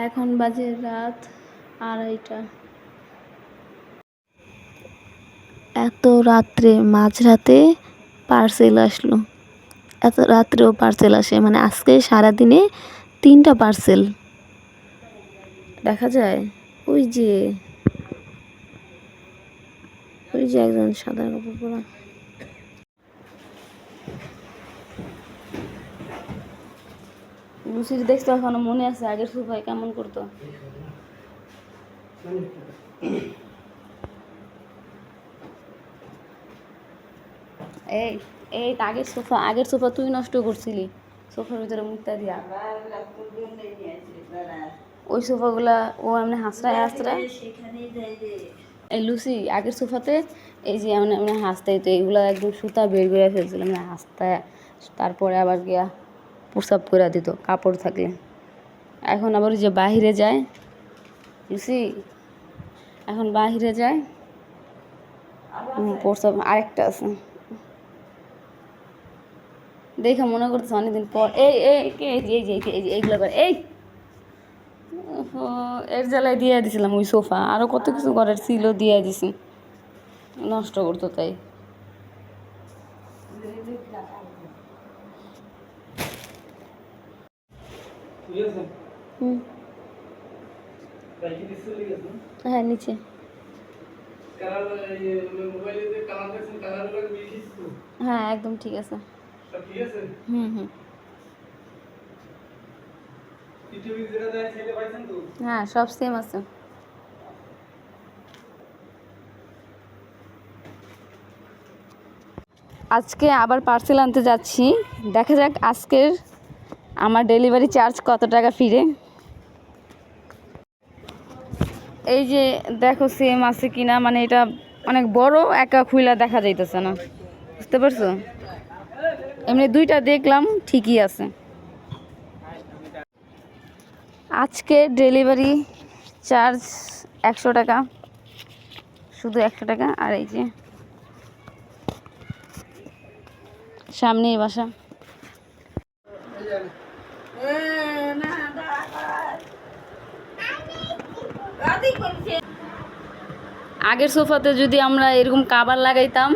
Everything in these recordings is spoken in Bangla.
এখন বাজে রাত 2:30। এত রাত্রে মাঝরাতে পার্সেল আসলো। এত রাত্রেও পার্সেল আসে, মানে আজকে সারাদিনে 3টা পার্সেল দেখা যায়। ওই যে একজন সাদা কাপড় পরা। লুচির দেখতে এখনো মনে আছে আগের সোফায় কেমন করতো। এই এই আগের সোফা তুই নষ্ট করছিলি, সোফার ভিতরে মুক্তা দিয়া। ওই সোফাগুলা ও এমনি হাসরায় এই লুচি আগের সোফাতে এই যে এমনি এমনি হাসতেই তো এইগুলা একদম সুতা বের করে ফেলছিল, মানে হাসতে। তারপরে আবার গিয়া প্রসাব করে দিত কাপড় থাকলে। এখন আবার যে বাহিরে যায় লুচি, এখন বাহিরে যায় প্রসাব আরেকটা আছে দেখে মনে করতেছে অনেকদিন পর। এইগুলো করে এই এর জ্বালায় দিয়ে দিছিলাম ওই সোফা, আরও কত কিছু করার ছিল দিয়ে দিছি, নষ্ট করতো তাই। হ্যাঁ নিচে হ্যাঁ একদম ঠিক আছে। হ্যাঁ সব সেম আছে। আজকে আবার পার্সেল আনতে যাচ্ছি, দেখা যাক আজকের আমার ডেলিভারি চার্জ কত টাকা ফিরে। এই যে দেখো সেম আছে কিনা, মানে এটা অনেক বড়, একা খুইলা দেখা যাইতেছে না, বুঝতে পারছো? এমনি দুইটা দেখলাম ঠিকই আছে। আজকে ডেলিভারি চার্জ 100 টাকা, শুধু 100 টাকা। আর এই যে সামনেই বাসা। আগের সোফাতে যদি আমরা এরকম কাভার লাগাইতাম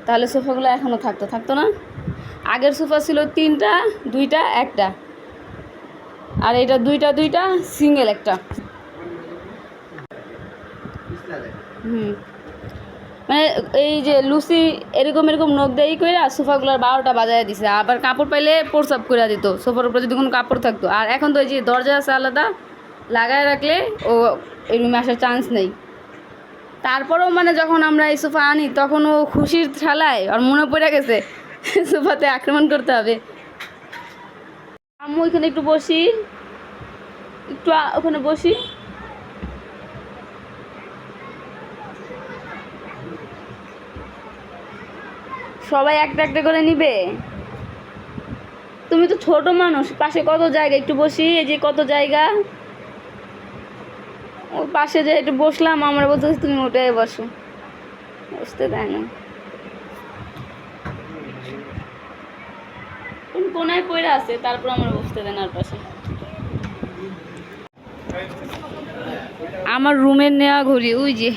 তাহলে সোফাগুলো এখনও থাকতো না। আগের সোফা ছিল 3টা, 2টা 1টা, আর এটা 2টা সিঙ্গেল একটা। মানে এই যে লুচি এরকম নখ দেই করে সোফাগুলোর 12টা বাজায় দিছে, আবার কাপড় পাইলে প্রসাব করে দিত সোফার উপরে যদি কোনো কাপড় থাকতো। আর এখন তো এই যে দরজা আছে আলাদা, লাগায় রাখলে ও এই রুমে আসার চান্স নেই। তারপরেও মানে যখন আমরা এই সোফা আনি তখন ও খুশির ঠালায় আর মনে পড়ে গেছে সোফাতে আক্রমণ করতে হবে। আম্মু ওইখানে একটু বসি, একটু ওখানে বসি। সবাই একটা একটা করে নিবে, তুমি তো ছোট মানুষ, পাশে কত জায়গা, একটু বসি। এই যে কত জায়গা, ওই পাশে যে একটু বসলাম, আমরা বলতে তুমি ওটাই বসো, বসতে দেয় না। কোন কোনায় পড়ে আছে, তারপর আমরা বসতে দেন আর পাশে। আমার রুমের নেওয়া ঘড়ি, ওই যে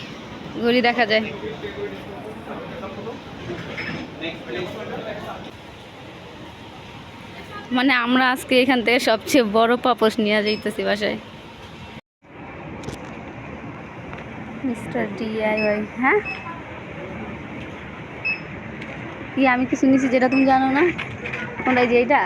ঘড়ি দেখা যায়। মানে আমরা আজকে এখান থেকে সবচেয়ে বড় পাপোশ নিয়ে যাইতেছি বাসায়। Mister DIY। হ্যাঁ কি আমি কিছু নিছি যেটা তুমি জানো না? কোনটা? যে এইটা